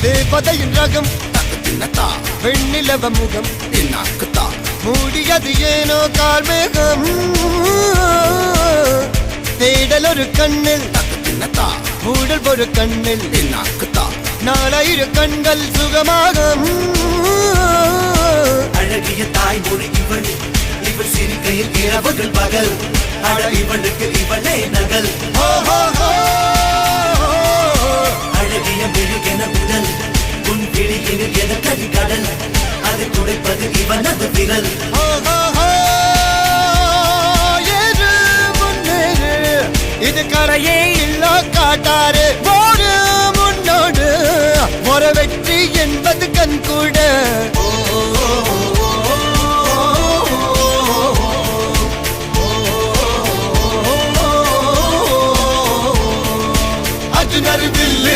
தேவதையின் ரகம் வெண்ணிலவ முகம் மூடியது ஏனோ கார்மேகம் தேடல் ஒரு கண்ணில் மூடல் ஒரு கண்ணில் நாலாயிர கண்கள் சுகமாக அழகிய தாய்மொழி இவள் இவள் சிரிக்கையில் இரவுகள் பகல் அழ இவளுக்கு இவளே நகல்.